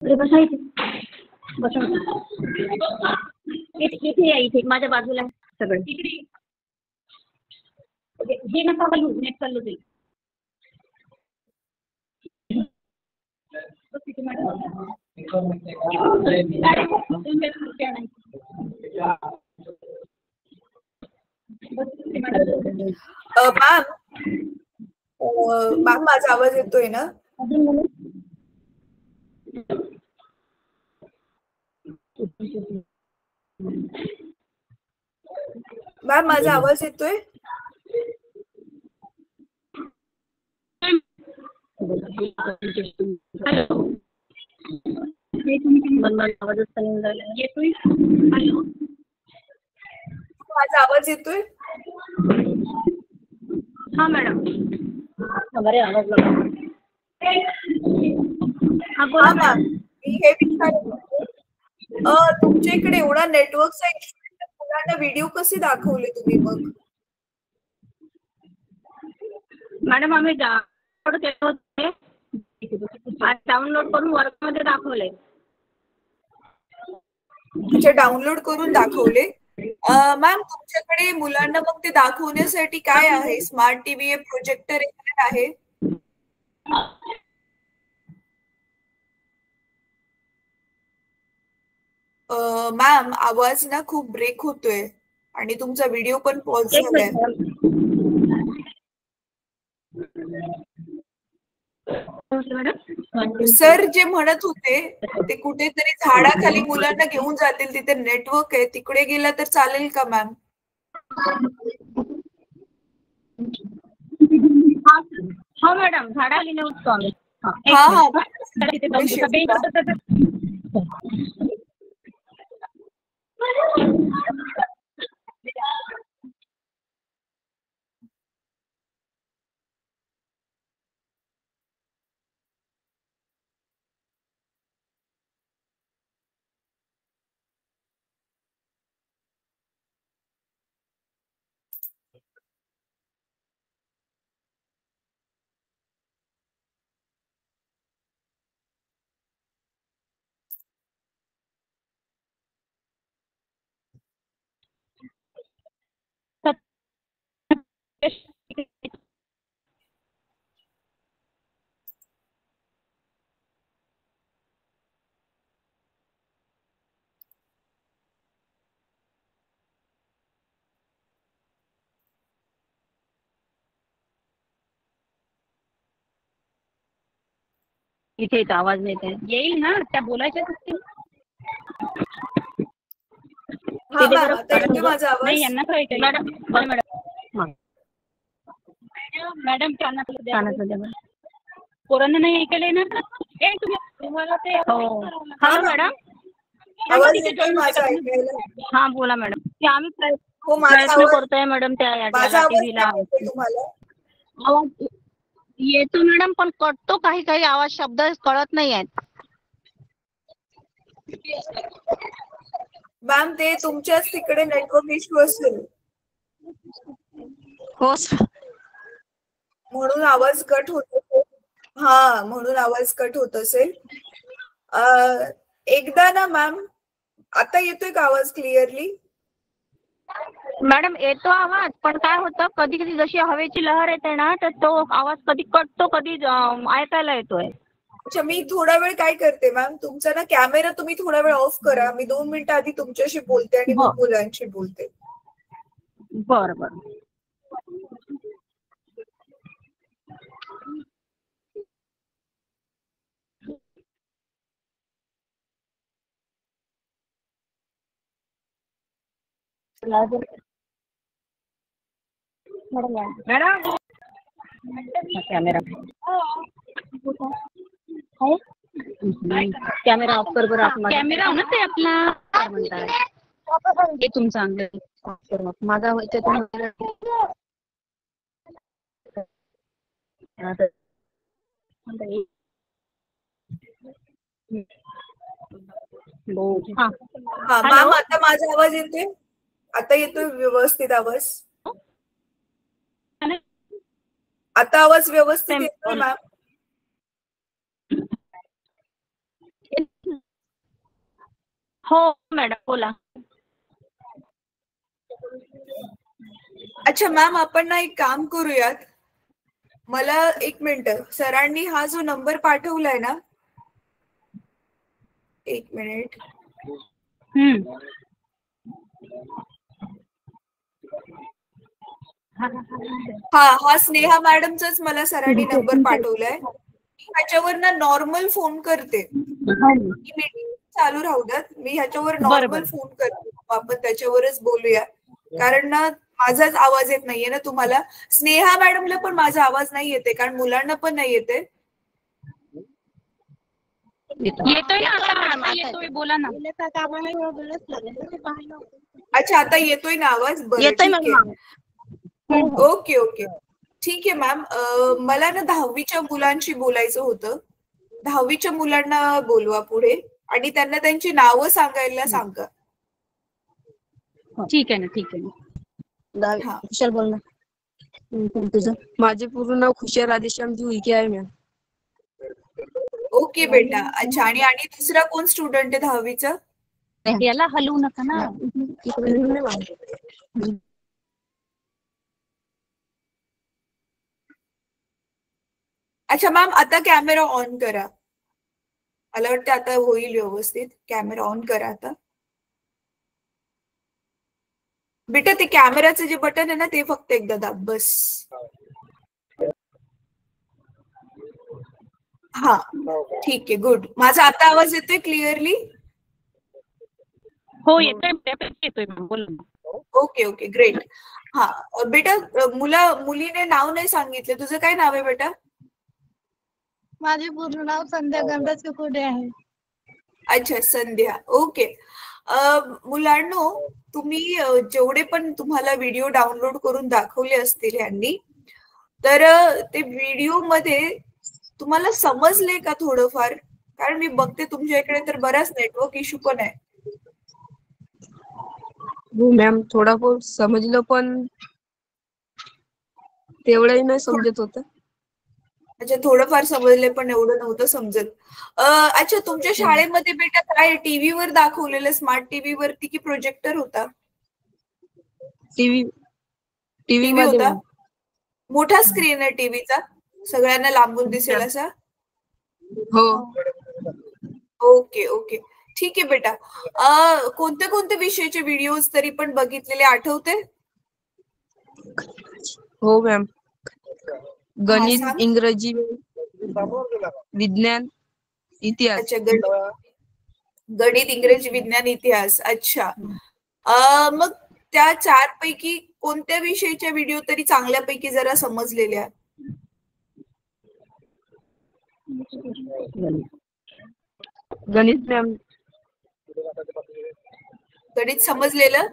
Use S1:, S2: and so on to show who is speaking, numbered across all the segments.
S1: अरे बसा इथे बसा इथे या इथे माझ्या बाजूला सगळं तिकडे हे नका घालू नेट चालू ते
S2: मॅम मॅम माझा आवाज येतोय ना? मॅम माझा आवाज येतोय? माझा आवाज येतोय?
S1: हाँ मैडम हमारे आवाज लगा हाँ बोला
S2: मॅम मी हे विचारत तुमच्या इकडे एवढा नेटवर्कचा इश्यू मुलांना व्हिडिओ कसे दाखवले तुम्ही मग?
S1: मॅडम आम्ही डाउनलोड करून वर्कमध्ये दाखवले.
S2: अच्छा डाउनलोड करून दाखवले. मॅम तुमच्याकडे मुलांना मग ते दाखवण्यासाठी काय आहे? स्मार्ट टीव्ही आहे, प्रोजेक्टर आहे? मॅम आवाज ना खूप ब्रेक होतोय आणि तुमचा व्हिडिओ पण पॉज झालाय. सर जे म्हणत होते ते कुठेतरी झाडाखाली मुलांना घेऊन जातील, तिथे नेटवर्क आहे, तिकडे गेला तर चालेल का मॅम?
S1: हाँ मैडम झाडाखाली नेऊ आम्ही.
S2: हाँ
S1: इथे आवाज नाही येईल ना त्या बोलायच्या नाही यांना मॅडम मॅडम मॅडम पोरांना नाही ऐकायला येणार ना? तुम्हाला ते हॅलो मॅडम हाँ बोला मॅडम ते आम्ही प्रयत्न करतोय मॅडम त्या टीव्हीला आवाज येतो मॅडम पण कटतो काही काही आवाज शब्द कळत नाही आहेत.
S2: मॅम ते तुमच्याच तिकडे नेटवर्क इश्यू असेल
S1: हो
S2: म्हणून आवाज कट होत असेल. हा म्हणून आवाज कट होत असेल. एकदा ना मॅम आता येतोय का आवाज क्लिअरली?
S1: मॅडम येतो आवाज पण काय होतं कधी कधी जशी हवेची लहर येते ना तर तो आवाज कधी कटतो कधी ऐकायला येतोय.
S2: अच्छा मी थोडा वेळ काय करते मॅम तुमचा ना कॅमेरा तुम्ही थोडा वेळ ऑफ करा. मी 2 मिनिटं आधी तुमच्याशी बोलते आणि मग मुलांशी बोलते.
S1: बरं बरं मॅडम कॅमेरा कॅमेरा ऑफ कर बरं. कॅमेरा ना ते आपला काय म्हणतात ते तुमचा माझा होते
S2: मॅम आता माझा आवाज येतोय? आता येतोय व्यवस्थित आवाज? आता आवाज व्यवस्थित येतोय मॅम?
S1: हो मॅडम बोला.
S2: अच्छा मॅम, आपण ना एक काम करूयात, मला 1 मिनिट, सरांनी हा जो नंबर पाठवलाय ना, 1 मिनिट. हा स्नेहा मॅडमचाच मला सरांनी नंबर पाठवलाय. ह्याच्यावर ना नॉर्मल फोन करते, मीटिंग चालू राहू द्यात, मी ह्याच्यावर नॉर्मल फोन करते, आपण त्याच्यावरच बोलूया. कारण ना माझाच आवाज येत नाहीये ना तुम्हाला. स्नेहा मॅडमला पण माझा आवाज नाही येते, कारण मुलांना पण नाही येते.
S1: येतोय ना आता, येतोय, बोला ना.
S2: अच्छा आता येतोय ना आवाज? बरं ठीक आहे. ओके ओके ठीक आहे मॅम. मला ना 10वीच्या मुलांशी बोलायचं होतं. 10वीच्या मुलांना बोलवा पुढे आणि त्यांना त्यांची नावं सांगायला सांगा.
S1: ठीक आहे ना, ठीक आहे ना.
S3: खुशाल बोल ना. तुझं? माझे पूर्ण नाव खुशाल राधेश्यामजी उईके आहे मॅम.
S2: ओके बेटा. अच्छा, आणि दुसरा कोण स्टुडंट आहे 10वीचा?
S1: याला हलवू नका ना.
S2: अच्छा मॅम, आता कॅमेरा ऑन करा. मला वाटतं आता होईल व्यवस्थित. कॅमेरा ऑन करा आता. बेटा ते कॅमेराचं जे बटन आहे ना, ते फक्त एकदा दाब बस. हा ठीक आहे, गुड. माझा आता आवाज येतोय क्लिअरली?
S1: हो येतोय, येतोय मॅम, बोला ना.
S2: Okay okay great. हा बेटा, मुलीने नाव नाही सांगितलं. तुझं काय नाव आहे बेटा?
S4: माझे पूर्ण नाव संध्या गंगाच कुकुडे आहे.
S2: अच्छा संध्या. ओके. मुलांनो, तुम्ही जेवढे पण तुम्हाला व्हिडिओ डाउनलोड करून दाखवले असतील यांनी, तर ते व्हिडिओ मध्ये तुम्हाला समजले का थोडंफार? कारण मी बघते तुमच्या इकडे तर बराच नेटवर्क इश्यू पण आहे.
S3: हो मॅम, थोडा बहुत समजलं पण तेवढंही नाही समजत होतं.
S2: अच्छा, थोडंफार समजले पण एवढं नव्हतं समजत. अच्छा, तुमच्या शाळेमध्ये बेटा काय टीव्हीवर दाखवलेलं, स्मार्ट टीव्ही वरती की प्रोजेक्टर होता?
S3: टीव्ही मध्ये
S2: होता. मोठा स्क्रीन आहे टीव्हीचा, सगळ्यांना लांबून दिसेल असा?
S3: हो.
S2: ओके ओके ठीक आहे बेटा. कोणत्या कोणत्या विषयाचे व्हिडिओज तरी पण बघितलेले आठवते?
S3: हो मॅम, गणित, इंग्रजी, विज्ञान, इतिहास.
S2: अच्छा, गणित, इंग्रजी, विज्ञान, इतिहास. अच्छा, मग त्या 4 पैकी कोणत्या विषयाच्या व्हिडिओ तरी चांगल्यापैकी जरा समजलेल्या?
S3: गणित मॅम.
S2: गणित समजलेलं?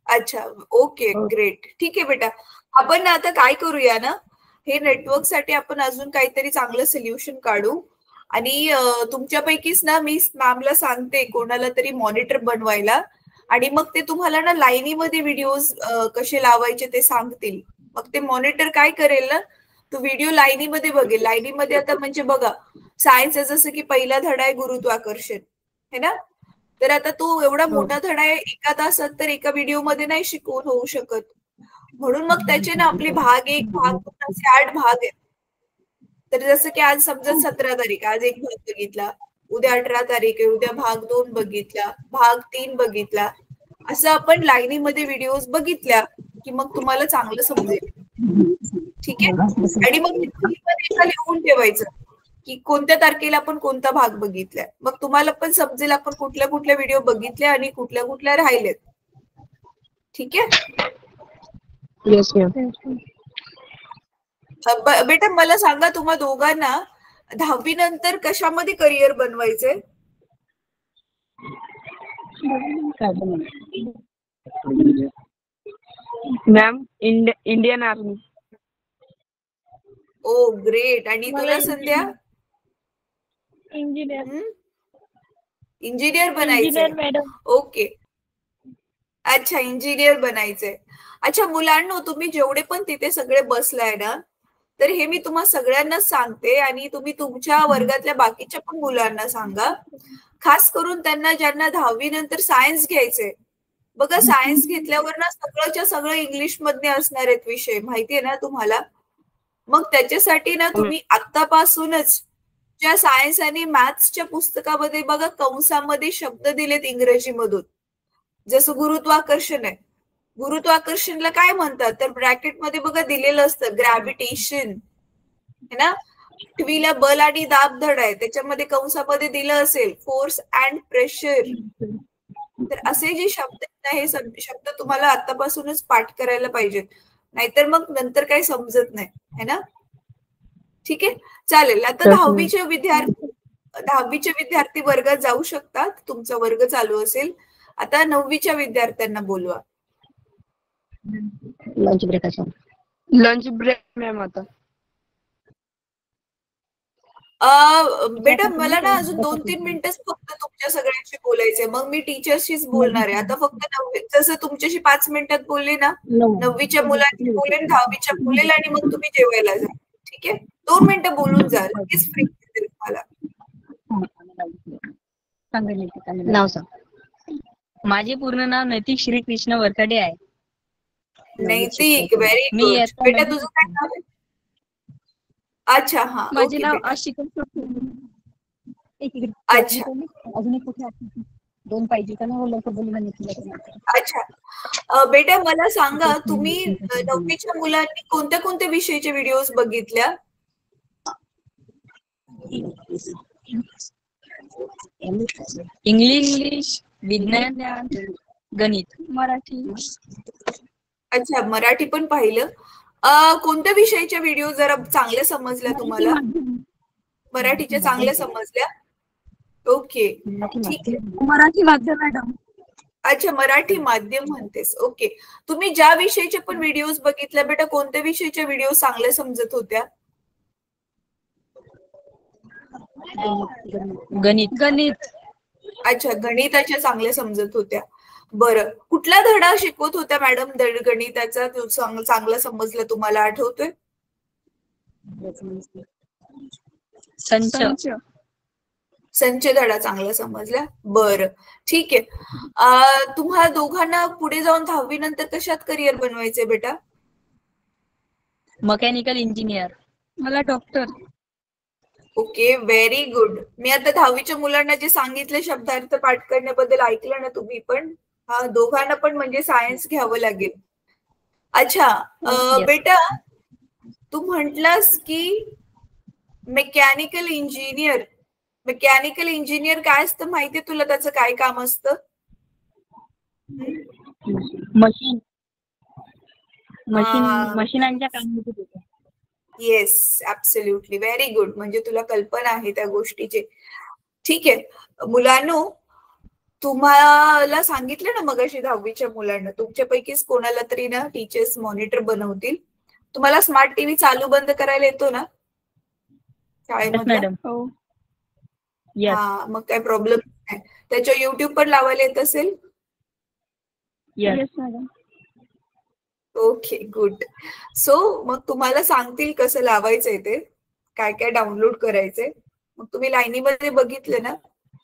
S2: अच्छा, ओके ग्रेट. ठीक आहे बेटा, आपण आता काय करूया ना, हे नेटवर्क साठी आपण अजून काहीतरी चांगलं सोल्युशन काढू. आणि तुमच्यापैकीच ना मी मॅमला सांगते कोणाला तरी मॉनिटर बनवायला, आणि मग ते तुम्हाला ना लाईनीमध्ये व्हिडिओज कसे लावायचे ते सांगतील. मग ते मॉनिटर काय करेल ना, तो व्हिडिओ लाईनीमध्ये बघेल. लाईनीमध्ये आता म्हणजे बघा, सायन्स जसं की पहिला धडा आहे गुरुत्वाकर्षण, है ना? तर आता तो एवढा मोठा धडा आहे, एका तासात तर एका व्हिडिओ मध्ये नाही शिकवून होऊ शकत. म्हणून मग त्याचे ना आपले भाग 1, भाग 2 असे 8 भाग आहेत. तर जसं की आज समजा 17 तारीख, आज एक भाग बघितला, उद्या 18 तारीख आहे, उद्या भाग 2 बघितला, भाग 3 बघितला, असं आपण लाईनीमध्ये व्हिडिओज बघितल्या की मग तुम्हाला चांगलं समजेल. ठीक आहे? आणि मग लिहून ठेवायचं की कोणत्या तारखेला आपण कोणता भाग बघितलाय. मग तुम्हाला पण समजेल आपण कुठल्या कुठल्या व्हिडिओ बघितल्या आणि कुठल्या कुठल्या राहिलेत. ठीक आहे?
S3: Yes ma'am.
S2: बेटा मला सांगा, तुम्हा दोघांना 10वी नंतर कशामध्ये करिअर बनवायचंय?
S3: Ma'am, Indian army.
S2: Oh great. आणि तुला संध्या?
S4: इंजिनियर.
S2: इंजिनियर बनायचंय?
S4: मॅडम.
S2: ओके. अच्छा, इंजिनियर बनायचंय. अच्छा मुलांनो, तुम्ही जेवढे पण तिथे सगळे बसलाय ना, तर हे मी तुम्हा सगळ्यांना सांगते आणि तुम्ही तुमच्या वर्गातल्या बाकीच्या पण मुलांना सांगा. खास करून त्यांना ज्यांना 10वी नंतर सायन्स घ्यायचंय, बघा सायन्स घेतल्यावर ना सगळंच्या सगळं इंग्लिश मध्ये असणार आहेत विषय, माहितीये ना तुम्हाला. मग त्याच्यासाठी ना तुम्ही आतापासूनच ज्या सायन्स आणि मॅथ्सच्या पुस्तकामध्ये बघा कंसामध्ये शब्द दिलेत इंग्रजीमधून, जसं गुरुत्वाकर्षण आहे. गुरुत्वाकर्षणला काय म्हणतात तर ब्रॅकेटमध्ये बघा दिलेलं असतं ग्रॅव्हिटेशन, है ना. पृथ्वीला बल आणि दाब धड आहे, त्याच्यामध्ये कंसामध्ये दिलं असेल फोर्स अँड प्रेशर. तर असे जे शब्द आहेत ना, हे शब्द तुम्हाला आतापासूनच पाठ करायला पाहिजेत, नाहीतर मग नंतर काही समजत नाही, है ना. ठीक आहे, चालेल. आता 10वीचे विद्यार्थी वर्गात जाऊ शकतात, तुमचा वर्ग चालू असेल. आता 9वीच्या विद्यार्थ्यांना बोलवा.
S3: Lunch break ma'am. आता
S2: बेटा मला ना अजून 2-3 मिनिटच फक्त तुमच्या सगळ्यांशी बोलायचंय, मग मी टीचर्सशीच बोलणार आहे. आता फक्त 9वी, जसं तुमच्याशी 5 मिनिटात बोलले ना, 9वीच्या मुलांशी बोलेन, 10वीच्या बोलेल, आणि मग तुम्ही जेवायला जा. ठीक आहे, 2 मिनिटं बोलून जा, लगेच फ्री तुम्हाला.
S5: नाव सांग. माझे पूर्ण नाव नैतिक श्रीकृष्ण वरखडे आहे.
S2: नैतिक, व्हेरी गुड. बेटा तुझं काय नाव आहे? अच्छा, हा,
S3: माझे नाव
S2: बेटा.
S3: आशिका.
S2: अच्छा अच्छा, बेटा मला सांगा, तुम्ही 9वीच्या मुलांनी कोणत्या कोणत्या विषयाचे व्हिडिओज बघितल्या?
S5: इंग्लिश, विज्ञान, गणित,
S3: मराठी.
S2: अच्छा, मराठी पण पाहिलं. कोणत्या विषयाच्या व्हिडिओ जरा चांगल्या समजल्या तुम्हाला? मराठीच्या चांगल्या समजल्या? ओके, ठीक आहे.
S3: मराठी माध्यम मॅडम.
S2: अच्छा, मराठी माध्यम म्हणतेस. ओके, तुम्ही ज्या विषयाचे पण व्हिडिओज बघितल्या बेटा, कोणत्या विषयाच्या व्हिडिओ चांगल्या समजत होत्या?
S5: गणित.
S2: अच्छा, गणिताच्या चांगल्या समजत होत्या. बरं, कुठला धडा शिकवत होत्या मॅडम गणिताचा चांगला समजला तुम्हाला, आठवतोय? संच धडा चांगला समजला. बरं, ठीक आहे. तुम्हाला दोघांना पुढे जाऊन 10वी नंतर कशात करिअर बनवायचंय बेटा?
S5: Mechanical engineer.
S3: मला डॉक्टर.
S2: Okay, very good. मी आता 10वीच्या मुलांना जे सांगितले शब्दार्थ पाठ करण्याबद्दल ऐकलं ना तुम्ही पण? हा, दोघांना पण म्हणजे सायन्स घ्यावं लागेल. अच्छा, बेटा तू म्हटलास की मेकॅनिकल इंजिनियर काय असतं माहितीये तुला? त्याचं काय काम असतं?
S5: मशीनांच्या कामामध्ये.
S2: Yes, absolutely, very good. म्हणजे तुला कल्पना आहे त्या गोष्टीची. ठीक आहे मुलांनो, तुम्हाला सांगितलं ना मगाशी 10वीच्या मुलांना, तुमच्यापैकीच कोणाला तरी ना टीचर्स मॉनिटर बनवतील. तुम्हाला स्मार्ट टीव्ही चालू बंद करायला येतो ना शाळेमध्ये? हा, मग काय प्रॉब्लेम नाही. त्याच्या युट्यूब पण लावायला येत असेल? Okay, good. सो मग तुम्हाला सांगतील कसं लावायचंय ते, काय काय डाउनलोड करायचंय. मग तुम्ही लाईनीमध्ये बघितलं ना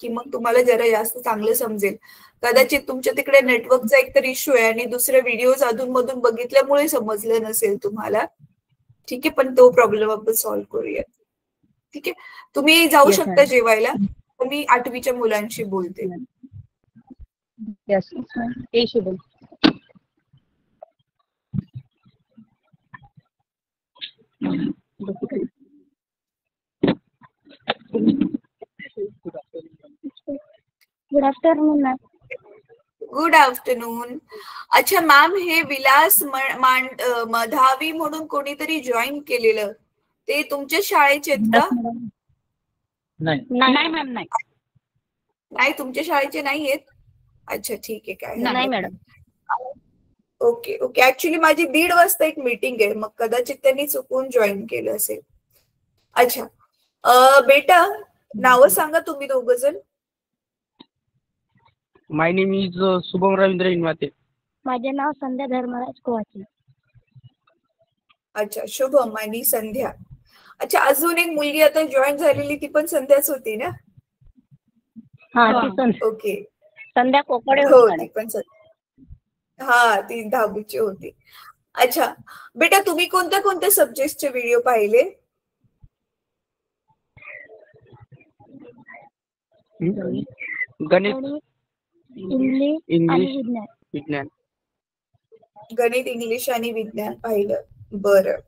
S2: की मग तुम्हाला जरा जास्त चांगलं समजेल. कदाचित तुमच्या तिकडे नेटवर्कचा एकतर इश्यू आहे आणि दुसरे व्हिडिओज अधूनमधून बघितल्यामुळे समजलं नसेल तुम्हाला. ठीक आहे, पण तो प्रॉब्लेम आपण सॉल्व्ह करूया. ठीक आहे, तुम्ही जाऊ शकता जेवायला. मी 8वीच्या मुलांशी बोलते.
S1: Good afternoon ma'am.
S2: Good afternoon. अच्छा मॅम, हे विलास 10वी म्हणून कोणीतरी जॉईन केलेलं, ते तुमच्या शाळेचे आहेत का?
S1: नाही मॅम,
S2: नाही, तुमच्या शाळेचे नाही आहेत. अच्छा, ठीक आहे, काय
S5: नाही मॅडम.
S2: Okay okay. ऍक्च्युली माझी 1:30 वाजता एक मीटिंग आहे, मग कदाचित त्यांनी चुकून जॉईन केलं असेल. अच्छा, बेटा नाव सांगा तुम्ही दोघ जण.
S6: माय नेम इज शुभम रवींद्र इनवाते.
S1: माझे नाव संध्या धर्मराज कोवाचे.
S2: अच्छा, शुभम आणि संध्या. अच्छा, अजून एक मुलगी आता जॉईन झालेली, ती पण संध्याच होती ना?
S1: हा ती
S2: ओके.
S1: संध्या कोकडे
S2: हो
S1: होती
S2: ती
S1: मॅडम.
S2: पण हा ती 10वीची होती. अच्छा बेटा, तुम्ही कोणत्या कोणत्या सब्जेक्टचे व्हिडिओ पाहिले?
S6: गणित,
S1: इंग्लिश आणि
S6: इंग्लिश,
S1: विज्ञान.
S6: विज्ञान.
S2: गणित, इंग्लिश आणि विज्ञान पाहिलं. बरं.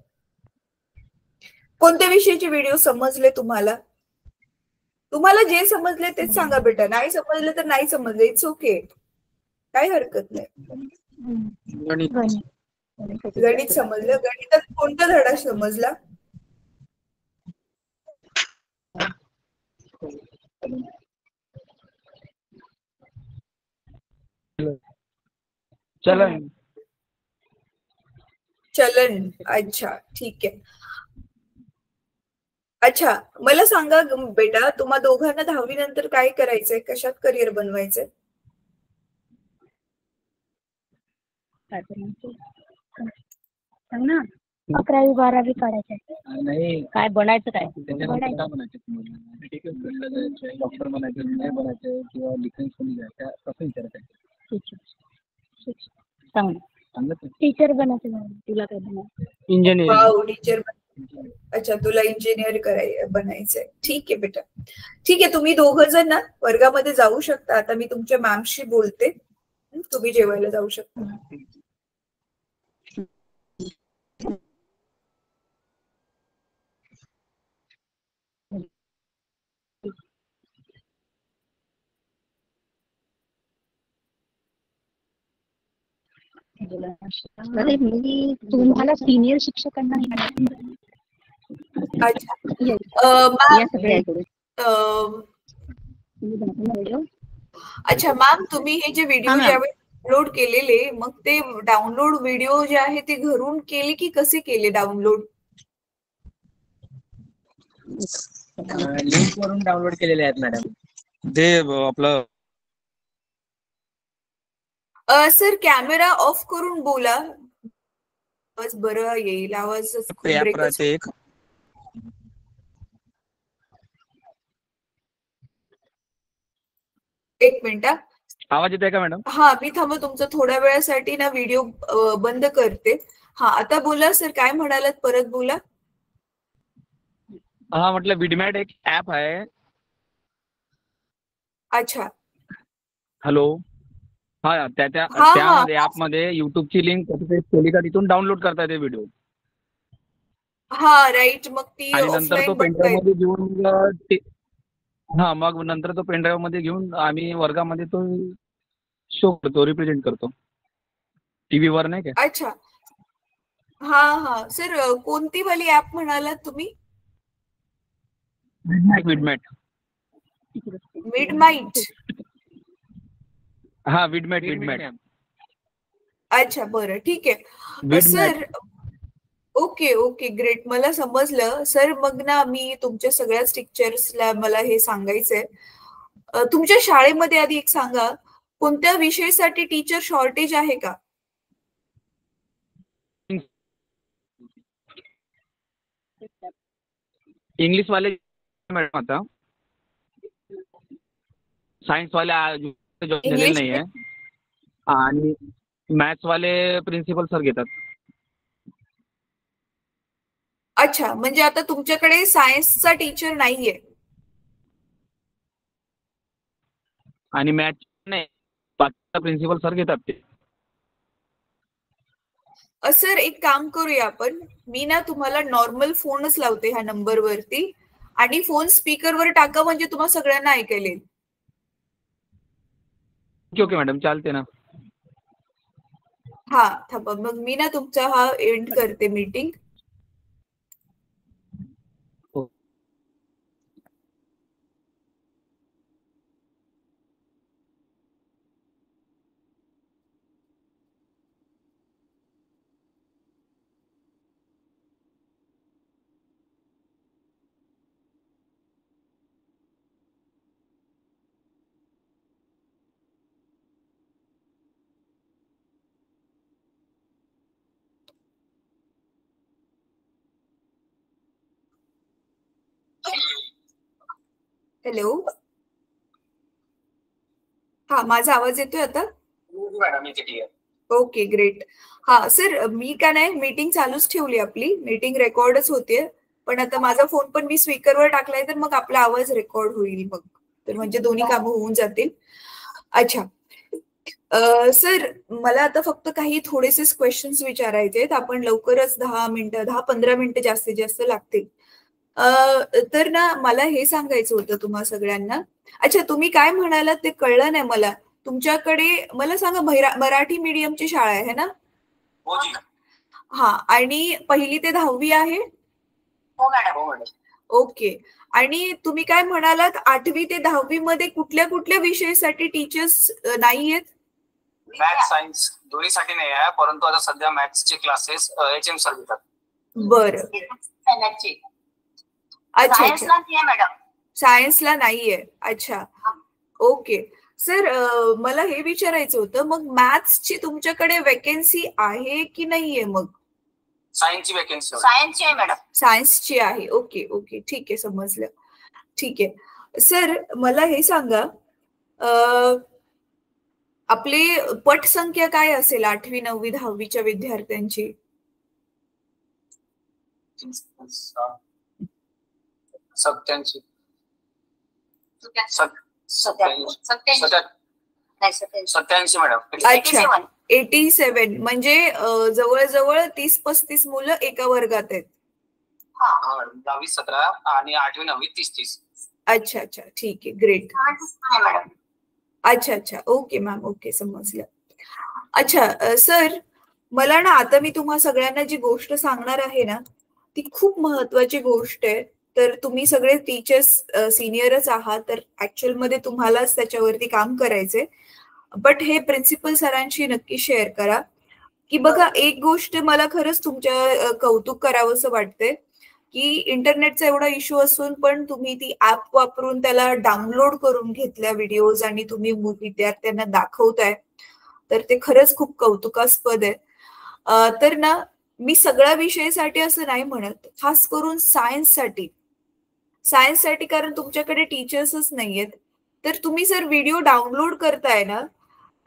S2: कोणत्या विषयाचे व्हिडिओ समजले तुम्हाला? तुम्हाला जे समजले तेच सांगा बेटा. नाही समजले तर नाही समजले, इट्स ओके, काही हरकत नाही.
S6: गणित.
S2: गणित समजलं. गणितात कोणता धडा समजला?
S6: चलन.
S2: चलन. अच्छा ठीक आहे. अच्छा मला सांगा बेटा, तुम्हा दोघांना 10वी नंतर काय करायचंय? कशात करिअर बनवायचंय?
S1: सांग ना. 11वी 12वी काढायचंय.
S6: नाही,
S1: काय बनायचं काय?
S6: त्याच्यानंतर काय बनायचं तुम्हाला? डॉक्टर बनायचं, इंजिनियर बनायचं किंवा डिफेन्स मध्ये जायचं कसं विचारायचं?
S1: सांग ना.
S6: सांगत
S1: टीचर बनायचं मॅडम. तुला काय बनायचं?
S6: इंजिनियर.
S2: Wow, teacher. अच्छा तुला इंजिनियर बनायचंय. ठीक आहे बेटा, ठीक आहे. तुम्ही दोघं जण ना वर्गामध्ये जाऊ शकता. आता मी तुमच्या मॅमशी बोलते. तुम्ही जेवायला जाऊ शकता.
S1: अरे मी तुम्हाला सिनियर शिक्षकांना
S2: अच्छा
S1: या सगळ्याकडे.
S2: अच्छा मॅम, तुम्ही हे जे व्हिडिओ
S1: हा, मॅम.
S2: ज्यावेळी डाउनलोड केलेले, मग ते डाउनलोड व्हिडिओ जे आहे ते घरून केले की कसे केले डाउनलोड?
S6: लिंक वरून डाउनलोड केलेले आहेत मॅडम. ते आपलं
S2: सर कॅमेरा ऑफ करून बोला, बस बरं येईल. आवाज
S6: ऍप राहते एक.
S2: एक मिनिट.
S6: आवाज येतोय का मॅडम?
S2: हा मी थांबा, तुमचं थोड्या वेळासाठी ना व्हिडिओ बंद करते. हा आता बोला सर, काय म्हणालात? परत बोला.
S6: हा म्हटलं विडमॅट एक ऍप आहे.
S2: अच्छा.
S6: हॅलो. हा त्यामध्ये ऍपमध्ये युट्यूबची लिंक केली का तिथून डाउनलोड करता येते व्हिडिओ.
S2: हा राईट. मग ती
S6: आणि नंतर तो
S2: ऑफलाईन
S6: पेनड्राईव्ह मध्ये घेऊन मग नंतर तो पेनड्राईव्ह मध्ये घेऊन आम्ही वर्गामध्ये तो शो करतो, रिप्रेझेंट करतो टीव्हीवर, नाही का?
S2: अच्छा. हा हा सर, कोणती वाली ऍप म्हणालात तुम्ही?
S6: विडमॅट.
S2: मिडनाईट.
S6: हा विडमॅट.
S2: अच्छा बरं, ठीक आहे सर. ओके ओके ग्रेट, मला समजलं सर. मग ना मी तुमच्या सगळ्याच टीचर्सला मला हे सांगायचंय. तुमच्या शाळेमध्ये आधी एक सांगा, कोणत्या विषयासाठी टीचर शॉर्टेज आहे का?
S6: इंग्लिश वाले मॅडम आता, सायन्स वाले जॉब झालेले नाही आहे. आणि मॅथ्स वाले प्रिन्सिपल सर घेतात.
S2: अच्छा, म्हणजे आता तुमच्याकडे सायन्सचा टीचर नाहीये
S6: आणि मॅथ्स नाही, बाकीचा प्रिन्सिपल सर घेतात ते.
S2: सर एक काम करूया आपण. मी ना तुम्हाला नॉर्मल फोनच लावते ह्या नंबरवरती, आणि फोन स्पीकरवर टाका, म्हणजे तुम्हाला सगळ्यांना ऐकायला येईल.
S6: ओके मॅडम, चालते ना.
S2: हा थांबा, मग मी ना तुमचा हा एंड करते मीटिंग. हॅलो. हा, माझा आवाज येतोय आता?
S6: मॅडम येते क्लिअर.
S2: Okay, great. हा सर, मी का नाही, मीटिंग चालूच ठेवली आपली, मीटिंग रेकॉर्डच होते, पण आता माझा फोन पण मी स्पीकरवर टाकलाय, तर मग आपला आवाज रेकॉर्ड होईल मग, तर म्हणजे दोन्ही कामं होऊन जातील. अच्छा सर, मला आता फक्त काही थोडेसे क्वेश्चन्स विचारायचे आहेत. आपण लवकरच 10-15 मिनिटं जास्तीत जास्त लागतील. तर ना मला हे सांगायचं होतं तुम्हा सगळ्यांना. अच्छा, तुम्ही काय म्हणालात ते कळलं नाही मला. तुमच्याकडे मला सांगा, मराठी मीडियमची शाळा आहे ना? हा, आणि 1ली ते 10वी आहे?
S6: हो मॅडम.
S2: ओके. आणि तुम्ही काय म्हणालात, 8वी ते 10वी मध्ये कुठल्या कुठल्या विषयासाठी टीचर्स नाहीयेत?
S6: मॅथ्स सायन्स दोन्हीसाठी नाही आहे, परंतु आता सध्या मॅथ्सचे क्लासेस HM सर घेतात.
S2: बरं. अच्छा अच्छा, सायन्सला नाहीये. अच्छा, ओके. सर, मला हे विचारायचं होतं, मग मॅथ्सची तुमच्याकडे वेकेन्सी आहे की नाहीये? मग
S6: सायन्सची वेकेन्सी सायन्सची आहे मॅडम.
S2: सायन्सची आहे. ओके ओके, ठीक आहे, समजलं. ठीक आहे सर, मला हे सांगा, आपली पटसंख्या काय असेल 8वी 9वी 10वीच्या विद्यार्थ्यांची?
S6: 87. मॅडम.
S2: अच्छा, 87. म्हणजे जवळजवळ 30-35 मुलं एका वर्गात आहेत.
S6: 10वी 17 आणि 8वी 9वी 30.
S2: अच्छा अच्छा, ठीक आहे, ग्रेट. अच्छा अच्छा, ओके मॅम, ओके, समजलं. अच्छा सर, मला ना आता मी तुम्हा सगळ्यांना जी गोष्ट सांगणार आहे ना, ती खूप महत्वाची गोष्ट आहे. तर तुम्ही सगळे टीचर्स सिनियरच आहात, तर ऍक्च्युअल मध्ये तुम्हालाच त्याच्यावरती काम करायचंय. बट हे प्रिन्सिपल सरांशी नक्की शेअर करा की बघा, एक गोष्ट मला खरंच तुमच्या कौतुक करावंसं वाटतंय की इंटरनेटचा एवढा इश्यू असून पण तुम्ही ती ऍप वापरून त्याला डाउनलोड करून घेतल्या व्हिडिओज आणि तुम्ही विद्यार्थ्यांना दाखवताय, तर ते खरंच खूप कौतुकास्पद आहे. तर ना, मी सगळ्या विषयासाठी असं नाही म्हणत, खास करून सायन्ससाठी, कारण तुमच्याकडे टीचर्सच नाहीयेत. तर तुम्ही जर व्हिडिओ डाउनलोड करताय ना,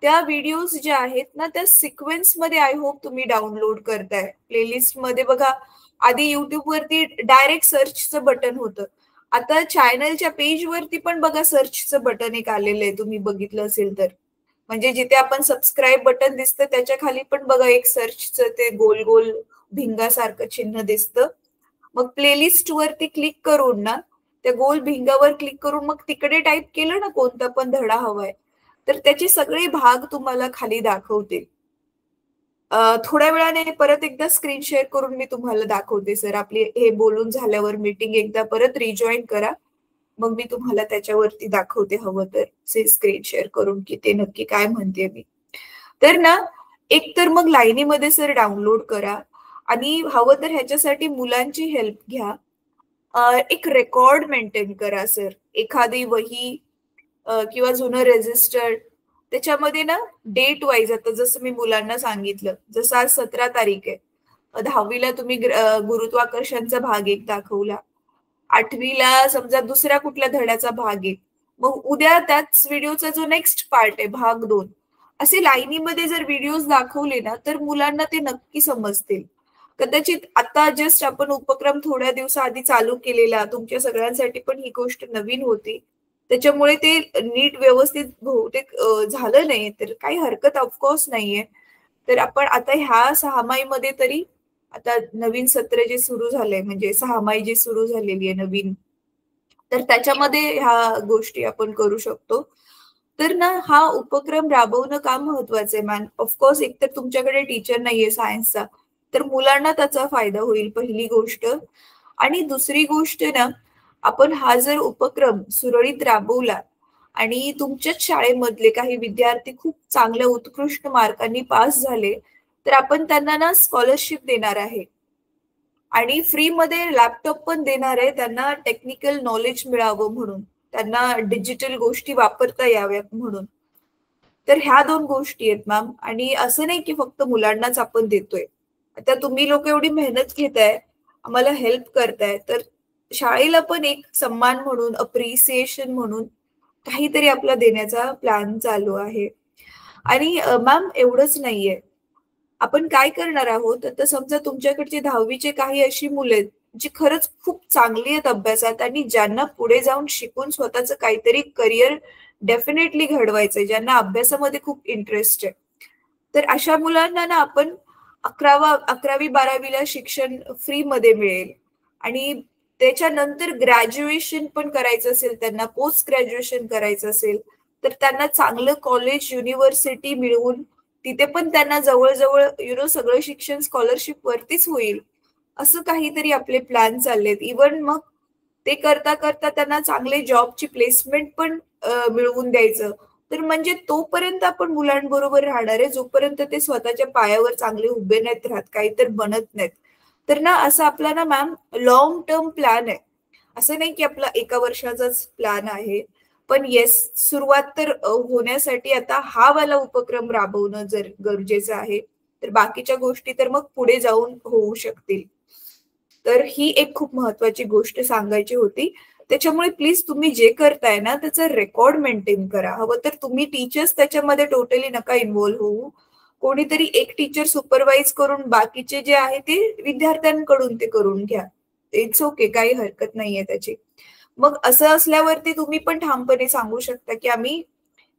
S2: त्या व्हिडिओज ज्या आहेत ना, त्या सिक्वेन्स मध्ये आय होप तुम्ही डाउनलोड करताय. प्लेलिस्ट मध्ये बघा, आधी युट्यूब वरती डायरेक्ट सर्चचं बटन होतं, आता चॅनलच्या पेज वरती पण बघा सर्चचं बटन एक आलेलं आहे, तुम्ही बघितलं असेल तर. म्हणजे जिथे आपण सबस्क्राईब बटन दिसतं त्याच्या खाली पण बघा एक सर्चचं ते गोल गोल भिंगासारखं चिन्ह दिसतं. मग प्लेलिस्ट वरती क्लिक करून ना, त्या गोल भिंगावर क्लिक करून मग तिकडे टाईप केलं ना कोणता पण धडा हवाय, तर त्याचे सगळे भाग तुम्हाला खाली दाखवतील. थोड्या वेळाने परत एकदा स्क्रीन शेअर करून मी तुम्हाला दाखवते सर. आपली हे बोलून झाल्यावर मीटिंग एकदा परत रिजॉईन करा, मग मी तुम्हाला त्याच्यावरती दाखवते हवं तर स्क्रीन शेअर करून की ते नक्की काय म्हणते मी. तर ना, एक तर मग लाईनीमध्ये सर डाउनलोड करा, आणि हवं तर ह्याच्यासाठी मुलांची हेल्प घ्या. एक रेकॉर्ड मेंटेन करा सर, एखादी वही किंवा जुनं रेजिस्टर, त्याच्यामध्ये ना डेट वाईज, आता जसं मी मुलांना सांगितलं, जसं आज 17 तारीख आहे, 10वीला तुम्ही गुरुत्वाकर्षणचा भाग 1 दाखवला, 8वीला समजा दुसऱ्या कुठल्या धड्याचा भाग 1, मग उद्या त्याच व्हिडिओचा जो नेक्स्ट पार्ट आहे भाग 2, असे लाईनीमध्ये जर व्हिडिओज दाखवले ना, तर मुलांना ते नक्की समजतील. कदाचित आता जस्ट आपण उपक्रम थोड्या दिवसाआधी चालू केलेला, तुमच्या सगळ्यांसाठी पण ही गोष्ट नवीन होती, त्याच्यामुळे ते नीट व्यवस्थित बहुतेक झालं नाही, तर काही हरकत ऑफकोर्स नाहीये. तर आपण आता ह्या 6माही मध्ये तरी, आता नवीन सत्र जे सुरू झालंय, म्हणजे 6माही जी सुरू झालेली आहे नवीन, तर त्याच्यामध्ये ह्या गोष्टी आपण करू शकतो. तर ना, हा उपक्रम राबवणं का महत्वाचं आहे मॅम? ऑफकोर्स एक तर तुमच्याकडे टीचर नाहीये सायन्सचा, तर मुलांना त्याचा फायदा होईल, पहिली गोष्ट. आणि दुसरी गोष्ट ना, आपण हा जर उपक्रम सुरळीत राबवला आणि तुमच्याच शाळेमधले काही विद्यार्थी खूप चांगल्या उत्कृष्ट मार्कांनी पास झाले, तर आपण त्यांना ना स्कॉलरशिप देणार आहे आणि फ्री मध्ये लॅपटॉप पण देणार आहे, त्यांना टेक्निकल नॉलेज मिळावं म्हणून, त्यांना डिजिटल गोष्टी वापरता याव्यात म्हणून. तर ह्या 2 गोष्टी आहेत मॅम. आणि असं नाही की फक्त मुलांनाच आपण देतोय. आता तुम्ही लोक एवढी मेहनत घेताय, आम्हाला हेल्प करताय, तर शाळेला पण एक सन्मान म्हणून, अप्रिसिएशन म्हणून काहीतरी आपला देण्याचा प्लॅन चालू आहे. आणि मॅम एवढंच नाहीये, आपण काय करणार आहोत, आता समजा तुमच्याकडचे 10वीचे काही अशी मुलं आहेत जी खरंच खूप चांगली आहेत अभ्यासात आणि ज्यांना पुढे जाऊन शिकून स्वतःचं काहीतरी करिअर डेफिनेटली घडवायचंय, ज्यांना अभ्यासामध्ये खूप इंटरेस्ट आहे. तर अशा मुलांना ना आपण 11वी-12वीला शिक्षण फ्री मध्ये मिळेल आणि त्याच्यानंतर ग्रॅज्युएशन पण करायचं असेल, त्यांना पोस्ट ग्रॅज्युएशन करायचं असेल तर त्यांना चांगलं कॉलेज युनिव्हर्सिटी मिळवून तिथे पण त्यांना जवळजवळ सगळं शिक्षण स्कॉलरशिप वरतीच होईल, असं काहीतरी आपले प्लॅन चाललेत. इव्हन मग ते करता करता त्यांना चांगले जॉबची प्लेसमेंट पण मिळवून द्यायचं. तर म्हणजे तोपर्यंत आपण मुलांबरोबर राहणार आहे जोपर्यंत ते स्वतःच्या पायावर चांगले उभे नाहीत राहत, काही तर बनत नाहीत. तर ना असं आपला ना मॅम लॉंग टर्म प्लॅन आहे, असं नाही की आपला 1 वर्षाचाच प्लॅन आहे. पण येस, सुरुवात तर होण्यासाठी आता हा वाला उपक्रम राबवणं जर गरजेचं आहे, तर बाकीच्या गोष्टी तर मग पुढे जाऊन होऊ शकतील. तर ही एक खूप महत्वाची गोष्ट सांगायची होती. त्याच्यामुळे प्लीज तुम्ही जे करताय ना त्याचं रेकॉर्ड मेंटेन करा. हवं तर तुम्ही टीचर्स त्याच्यामध्ये टोटली नका इन्व्हॉल्व्ह होऊ, कोणीतरी एक टीचर सुपरवाइज करून बाकीचे जे आहे ते विद्यार्थ्यांकडून ते करून घ्या. इट्स ओके, काही हरकत नाहीये त्याची. मग असं असल्यावरती तुम्ही पण ठामपणे सांगू शकता की आम्ही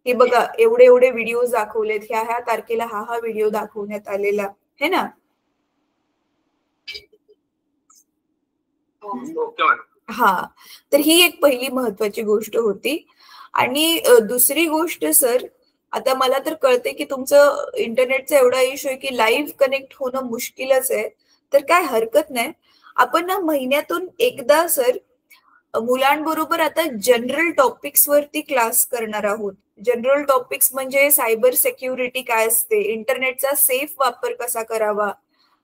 S2: हे बघा एवढे एवढे व्हिडिओ दाखवलेत, ह्या तारखेला हा व्हिडिओ दाखवण्यात आलेला है ना. हा, तर ही एक पहिली महत्वाची गोष्ट होती. आणि दुसरी गोष्ट सर, आता मला तर कळते की तुमचं इंटरनेटचा एवढा इश्यू आहे की लाईव्ह कनेक्ट होणं मुश्किलच आहे. तर काय हरकत नाही, आपण ना महिन्यातून एकदा सर मुलांबरोबर आता जनरल टॉपिक्स वरती क्लास करणार आहोत. जनरल टॉपिक्स म्हणजे सायबर सिक्युरिटी काय असते, इंटरनेटचा सेफ वापर कसा करावा,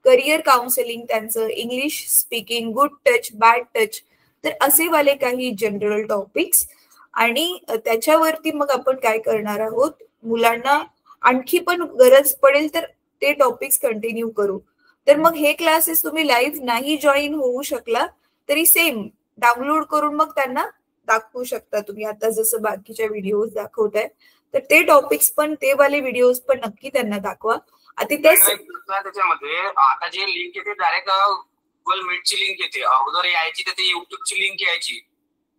S2: करिअर काउन्सिलिंग त्यांचं, English speaking, good touch, bad touch, तर असे वाले काही जनरल टॉपिक्स. आणि त्याच्यावरती मग आपण काय करणार आहोत, मुलांना आणखी पण गरज पडेल तर ते टॉपिक्स कंटिन्यू करू. तर मग हे क्लासेस तुम्ही लाईव्ह नाही जॉईन होऊ शकला तरी सेम डाउनलोड करून मग त्यांना दाखवू शकता तुम्ही, आता जसं बाकीच्या व्हिडिओज दाखवताय. तर ते टॉपिक्स पण, ते वाले व्हिडिओज पण नक्की त्यांना दाखवा. आता
S7: त्याच्यामध्ये आता जे लिंक येते डायरेक्ट गुगल मीटची लिंक येते, अगोदर यायची तर ती युट्यूबची लिंक यायची.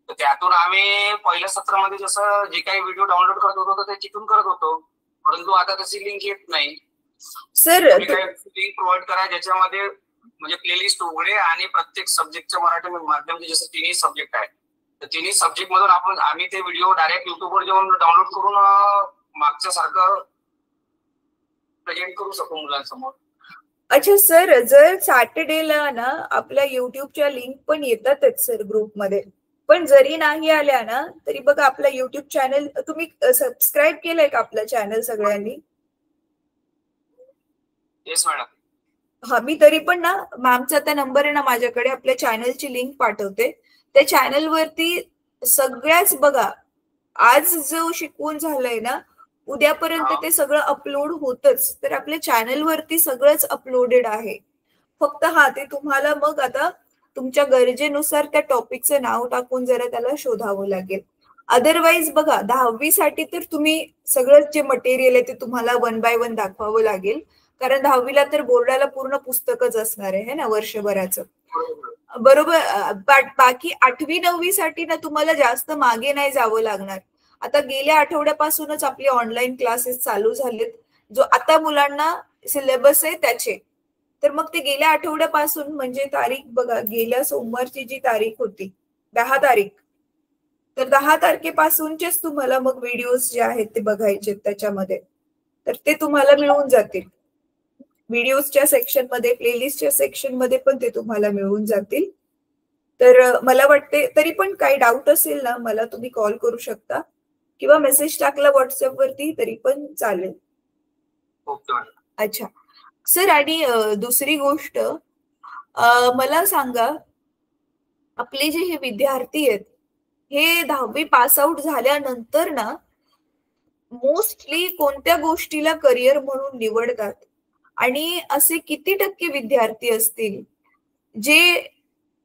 S7: तर त्यातून आम्ही पहिल्या सत्रामध्ये जसं जे काही व्हिडिओ डाउनलोड करत होतो ते तिथून करत होतो, परंतु आता तशी लिंक येत नाही.
S2: सर
S7: लिंक प्रोव्हाइड करा ज्याच्यामध्ये म्हणजे प्लेलिस्ट उघडे आणि प्रत्येक सब्जेक्टच्या मराठी माध्यमाचे जसं 3 सब्जेक्ट आहे तर 3 सब्जेक्ट मधून आम्ही ते व्हिडिओ डायरेक्ट युट्यूबवर जाऊन डाउनलोड करून मागच्या सारखं प्रेझेंट करू शकतो मुलांसमोर.
S2: अच्छा सर, जर सॅटर्डेला ना आपल्या युट्यूबच्या लिंक पण येतातच सर ग्रुपमध्ये, पण जरी नाही आल्या ना तरी बघा आपला युट्यूब चॅनल तुम्ही सबस्क्राईब केलंय का आपलं चॅनल सगळ्यांनी?
S7: Yes madam.
S2: हा, मी तरी पण ना मॅमचा आता नंबर आहे ना माझ्याकडे, आपल्या चॅनलची लिंक पाठवते. त्या चॅनल वरती सगळ्याच बघा, आज जो शिकवून झालंय ना उद्यापर्यंत ते सगळं अपलोड होतच. तर आपल्या चॅनल वरती सगळंच अपलोडेड आहे. फक्त ते तुम्हाला मग आता तुमच्या गरजेनुसार त्या टॉपिकचं नाव टाकून जरा त्याला शोधावं लागेल. अदरवाईज बघा 10वी साठी तर तुम्ही सगळं जे मटेरियल आहे ते तुम्हाला 1 बाय 1 दाखवावं लागेल, कारण 10वीला तर बोर्डाला पूर्ण पुस्तकच असणार आहे ना वर्षभराचं, बरोबर. बाकी 8वी-9वी साठी ना तुम्हाला जास्त मागे नाही जावं लागणार. आता गेल्या आठवड्यापासूनच आपले ऑनलाईन क्लासेस चालू झालेत, जो आता मुलांना सिलेबस आहे त्याचे. तर मग ते गेल्या आठवड्यापासून म्हणजे तारीख बघा, गेल्या सोमवारची जी तारीख होती 10 तारीख, तर 10 तारखेपासूनचेच तुम्हाला मग व्हिडिओज जे आहेत ते बघायचे त्याच्यामध्ये, तर ते तुम्हाला मिळून जातील. व्हिडिओजच्या सेक्शन मध्ये, प्लेलिस्टच्या सेक्शन मध्ये पण ते तुम्हाला मिळून जातील. तर मला वाटते, तरी पण काही डाऊट असेल ना मला तुम्ही कॉल करू शकता किंवा मेसेज टाकला व्हॉट्सअप वरती तरी पण चालेल. अच्छा सर, आणि दुसरी गोष्ट मला सांगा, आपले जे हे विद्यार्थी आहेत हे 10वी पास आउट झाल्यानंतर ना मोस्टली कोणत्या गोष्टीला करिअर म्हणून निवडतात, आणि असे किती टक्के विद्यार्थी असतील जे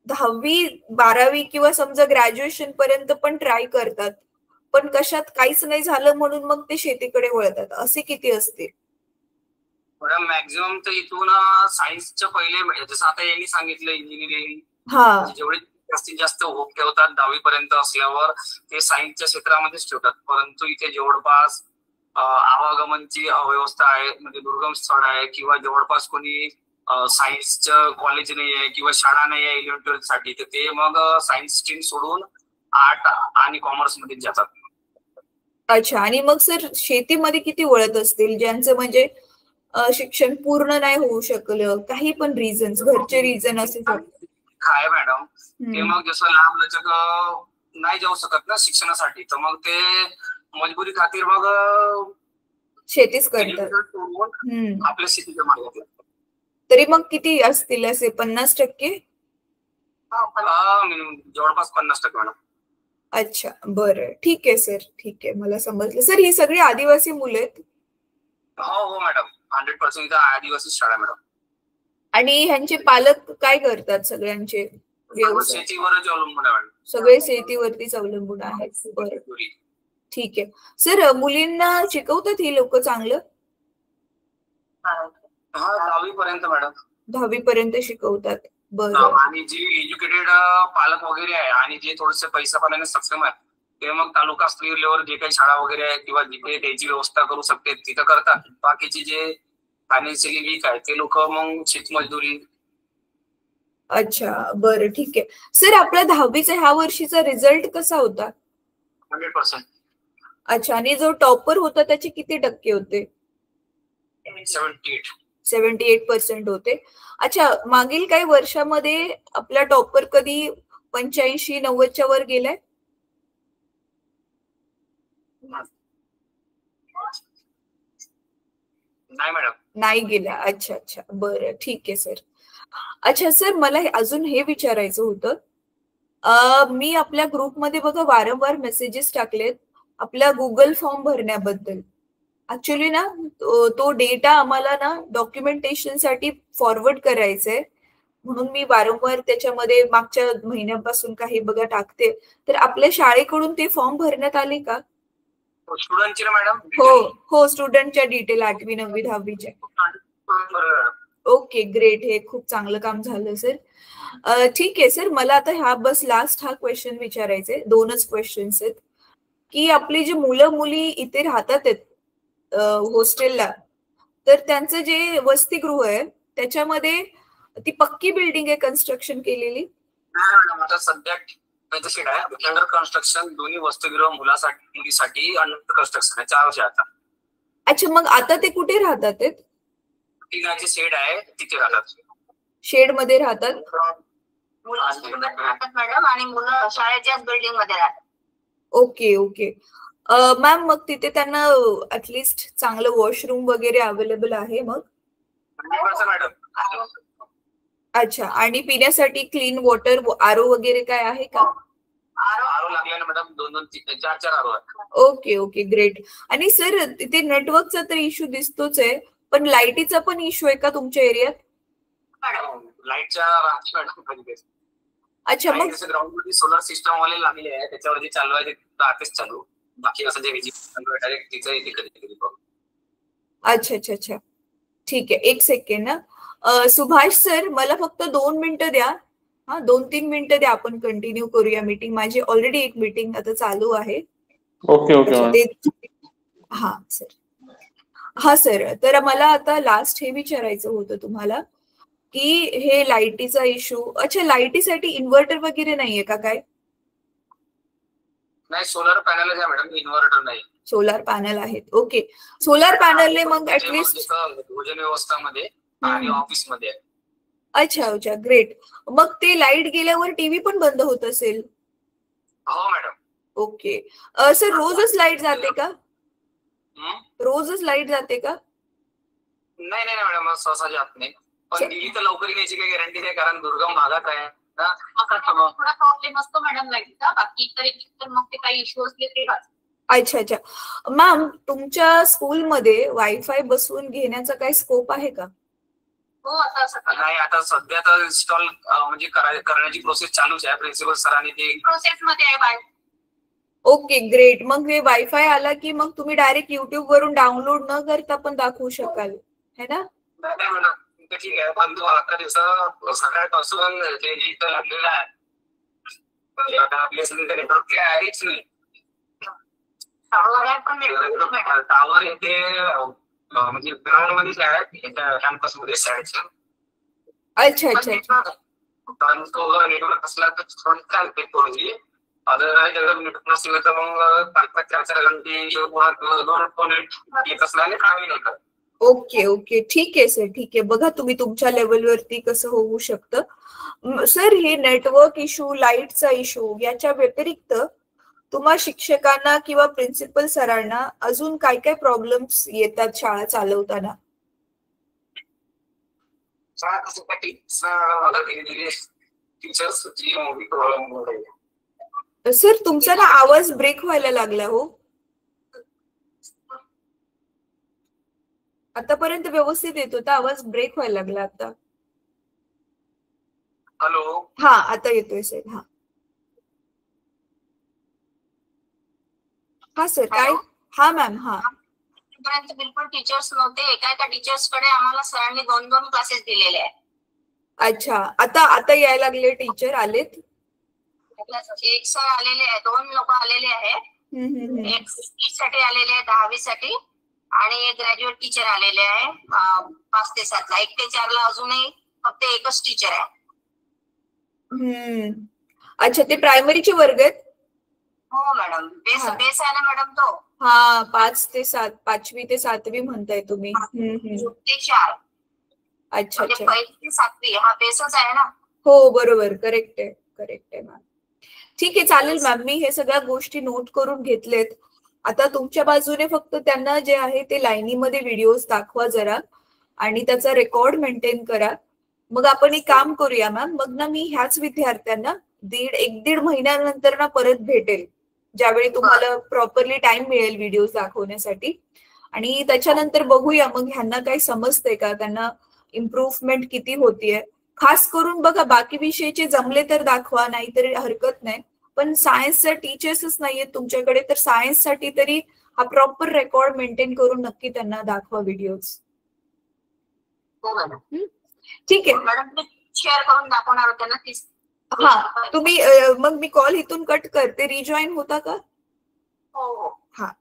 S2: 10वी 12वी किंवा समजा ग्रॅज्युएशन पर्यंत पण ट्राय करतात पण कशात काहीच नाही झालं म्हणून मग ते शेतीकडे वळतात, असे किती असतील?
S7: मॅडम मॅक्झिमम तर इथून सायन्सच्या पहिले म्हणजे जसं आता यांनी सांगितलं इंजिनिअरिंग
S2: हा
S7: जेवढे जास्तीत जास्त होप ठेवतात 10वी पर्यंत असल्यावर ते सायन्सच्या क्षेत्रामध्येच ठेवतात. परंतु इथे जवळपास आवागमनची व्यवस्था आहे, म्हणजे दुर्गम स्थळ आहे किंवा जवळपास कोणी सायन्सचं कॉलेज नाही आहे किंवा शाळा नाही आहे 11th-12th साठी, तर ते मग सायन्स स्ट्रीम सोडून आर्ट आणि कॉमर्स मध्ये जातात.
S2: अच्छा. आणि मग सर शेतीमध्ये किती वळत असतील ज्यांचं म्हणजे शिक्षण पूर्ण नाही होऊ शकलं, काही पण रिझन्स, घरचे रिझन असे
S7: काय मॅडम ते मग जसं लांब लचक नाही जाऊ शकत ना शिक्षणासाठी, तर मग ते मजबुरी खातीर मग
S2: शेतीच करतात.
S7: आपल्या शेतीच्या मागे लागतात.
S2: तरी मग किती असतील असे 50%?
S7: जवळपास 50% मॅडम.
S2: अच्छा, बरं, ठीक आहे सर, ठीक आहे, मला समजलं. सर ही सगळी आदिवासी मुलं आहेत?
S7: हो मॅडम, 100% आदिवासी शाळा मॅडम.
S2: आणि ह्यांचे पालक काय करतात? सगळ्यांचे व्यवसाय
S7: शेतीवरच अवलंबून आहे मॅडम.
S2: सगळे शेतीवरतीच अवलंबून आहेत. बरं, ठीक आहे. सर मुलींना शिकवतात ही लोक चांगलं?
S7: 10वी पर्यंत मॅडम.
S2: 10वी पर्यंत शिकवतात. बरं.
S7: आणि जी एज्युकेटेड पालक वगैरे आहे आणि जे थोडेसे पैसा पाण्याने सक्षम आहे ते मग तालुका स्तरीयवर जे काही शाळा वगैरे आहे किंवा जिथे त्याची व्यवस्था करू शकते तिथं करतात. बाकीचे जे फायनान्शियली वीक आहे ते लोक मग शेतमजदुरी.
S2: अच्छा, बरं, ठीक आहे. सर आपला 10वीचा ह्या वर्षीचा रिझल्ट कसा होता?
S7: 100%.
S2: अच्छा. आणि जो टॉपर होता त्याचे किती टक्के होते? 78% होते. अच्छा. मागील काही वर्षामध्ये आपला टॉपर कधी 85-90च्या वर गेलाय?
S7: नाही मॅडम.
S2: नाही गेला. अच्छा अच्छा, बरं, ठीक आहे सर. अच्छा सर, मला अजून हे विचारायचं होतं, मी आपल्या ग्रुपमध्ये बघा वारंवार मेसेजेस टाकलेत आपला गुगल फॉर्म भरण्याबद्दल. ऍक्च्युली ना तो डेटा आम्हाला ना डॉक्युमेंटेशन साठी फॉरवर्ड करायचा आहे, म्हणून मी वारंवार त्याच्यामध्ये मागच्या महिन्यापासून काही बघा टाकते. तर आपल्या शाळेकडून ते फॉर्म भरण्यात आले का?
S7: स्टुडंटचे मॅडम?
S2: हो, स्टुडंटच्या डिटेल 8वी 9वी 10वीच्या. Okay, great. हे खूप चांगलं काम झालं सर. ठीक आहे सर, मला आता हा लास्ट क्वेश्चन विचारायचे. 2च क्वेश्चन्स आहेत की आपली जी मुलं मुली इथे राहतात हॉस्टेलला, तर त्यांचं जे वसतिगृह आहे त्याच्यामध्ये ती पक्की बिल्डिंग आहे कन्स्ट्रक्शन केलेली?
S7: आता सध्या अंडर कन्स्ट्रक्शन दोन्ही वसतिगृह मुलासाठी मुलीसाठी अंडर कन्स्ट्रक्शन आहे. 4 वर्ष आता.
S2: अच्छा, मग आता ते कुठे राहतात?
S7: टिनाची शेड आहे तिथे राहतात.
S2: शेड मध्ये राहतात
S1: मॅडम, आणि मुलं शाळेच्याच बिल्डिंग मध्ये राहतात.
S2: Okay okay. मॅम, मग तिथे त्यांना ऍटलिस्ट चांगलं वॉशरूम वगैरे अवेलेबल आहे मग?
S7: मॅडम.
S2: अच्छा. आणि पिण्यासाठी क्लीन वॉटर, आरो वगैरे काय आहे का?
S7: आरो लागले ना मॅडम, 2-4 आरो आहे.
S2: Okay okay, great. आणि सर तिथे नेटवर्कचा तर इश्यू दिसतोच आहे, पण लाईटीचा पण इश्यू आहे का तुमच्या एरियात?
S7: लाईटच्या
S2: अच्छा. मग
S7: ग्राउंड मध्ये सोलर सिस्टम वाले लागले आहे, त्याच्यावर जे चालू आहे ते राहतेच चालू. बाकी असं जे डायरेक्ट तिचं येते कधी.
S2: अच्छा अच्छा अच्छा, ठीक आहे. 1 सेकंड ना. सुभाष सर, मला फक्त 2 मिनिटं द्या. 2-3 मिनिटं द्या, आपण कंटिन्यू करूया मीटिंग. माझी ऑलरेडी एक मीटिंग आता चालू आहे.
S8: ओके.
S2: हा सर. हा सर, तर मला आता लास्ट हे विचारायचं होतं तुम्हाला की हे लाईटीचा इश्यू. अच्छा, लाईटीसाठी इन्व्हर्टर वगैरे नाहीये का काय?
S7: नाही, सोलर पॅनल आहे मॅडम, इन्व्हर्टर नाही.
S2: सोलार पॅनल आहेत. ओके. सोलार पॅनलने मग ऍटलिस्ट
S7: भोजन व्यवस्थामध्ये आणि ऑफिस मध्ये.
S2: अच्छा अच्छा, ग्रेट. मग ते लाईट गेल्यावर टीव्ही पण बंद होत असेल?
S7: हो मॅडम.
S2: ओके. सर, रोजच लाईट जाते का? रोजच लाईट जाते का?
S7: नाही मॅडम, सहसा जात नाही. पण गेली तर लवकर घ्यायची काही गॅरंटी नाही, कारण दुर्गम भागात आहे.
S1: थोडा प्रॉब्लेम असतो मॅडम लाईटचा, बाकी इतर मग ते काही इश्यू असले ते.
S2: अच्छा अच्छा. मॅम, तुमच्या स्कूलमध्ये वायफाय बसवून घेण्याचा काही स्कोप आहे का?
S1: हो, आता
S7: नाही, आता सध्या तर इन्स्टॉल म्हणजे करण्याची प्रोसेस चालूच आहे. प्रिन्सिपल सरांनी ते
S1: प्रोसेस मध्ये आहे.
S2: Okay great. मग हे वायफाय आला की मग तुम्ही डायरेक्ट युट्यूब वरून डाउनलोड न करता पण दाखवू शकाल है ना?
S7: नाही मॅडम ठीक आहे, पण आता दिवसा सकाळपासून जे इथं लागलेलं आहे आपल्या सगळीकडे नेटवर्क आहेच नाही. टावर येथे म्हणजे ग्राउंड मध्येच आहे कॅम्पस मध्ये शाळेच्या.
S2: अच्छा अच्छा.
S7: पण तो नेटवर्क असला तर थोडं चालते थोडी. अदरवाईज अगर नेटवर्क नसलं तर मग 5-4 घंटे येत असल्याने कामी नाही करत.
S2: ओके ओके ठीक आहे सर, ठीक आहे. बघा तुम्ही तुमच्या लेवलवरती कसं होऊ शकतं. सर हे नेटवर्क इश्यू, लाईटचा इश्यू याच्या व्यतिरिक्त तुम्हा शिक्षकांना किंवा प्रिन्सिपल सरांना अजून काय काय प्रॉब्लेम्स येतात शाळा चालवताना? सर तुमचा ना आवाज ब्रेक व्हायला लागला हो. आतापर्यंत व्यवस्थित येत होता, आवाज ब्रेक व्हायला लागला आता.
S7: हॅलो.
S2: हा आता येतोय सर. हा हा सर काय? हा मॅम. हा
S1: पर्यंत बिलकुल टीचर्स नव्हते. एका टीचर्सकडे आम्हाला सरांनी 2 क्लासेस दिलेले आहेत.
S2: अच्छा, आता यायला लागले टीचर आलेत.
S1: एक सर आलेले आहे, 2 लोक आलेले आहेत. एक साठी आलेले आहे 10वी साठी आणि एक ग्रॅज्युएट टीचर आलेले आहे 5 ते 7 ला. 1 ते 4 ला अजूनही फक्त एकच टीचर आहे.
S2: अच्छा, ते प्रायमरीचे वर्ग आहेत?
S1: हो मॅडम. बेस आहे ना मॅडम तो.
S2: हा 5 ते 7, 5वी ते 7वी म्हणताय तुम्ही.
S1: 1 ते 4.
S2: अच्छा अच्छा.
S1: 1 ते 7वी हा बेसच आहे ना.
S2: हो बरोबर, करेक्ट आहे मॅम. ठीक आहे चालेल मॅम, मी हे सगळ्या गोष्टी नोट करून घेतलेत. आता तुमच्या बाजूने फक्त त्यांना जे आहे ते लाईनीमध्ये व्हिडिओज दाखवा जरा आणि त्याचा रेकॉर्ड मेंटेन करा. मग आपण एक काम करूया मॅम, मग ना मी ह्याच विद्यार्थ्यांना 1-1.5 महिन्यानंतर ना परत भेटेल, ज्यावेळी तुम्हाला प्रॉपरली टाइम मिळेल व्हिडिओज दाखवण्यासाठी. आणि त्याच्यानंतर बघूया मग ह्यांना काही समजतंय का, त्यांना इम्प्रूव्हमेंट किती होतीये. खास करून बघा बाकी विषयाचे जमले तर दाखवा, नाहीतरी हरकत नाही. पण सायन्सचा टीचर्सच नाहीये तुमच्याकडे, तर सायन्स साठी तरी हा प्रॉपर रेकॉर्ड मेंटेन करून नक्की त्यांना दाखवा व्हिडिओज. ठीक आहे
S1: मॅडम, शेअर करून दाखवणार होते ना.
S2: हा तुम्ही मग मी कॉल इथून कट करते, रिजॉईन होता का?
S1: हो.
S2: हा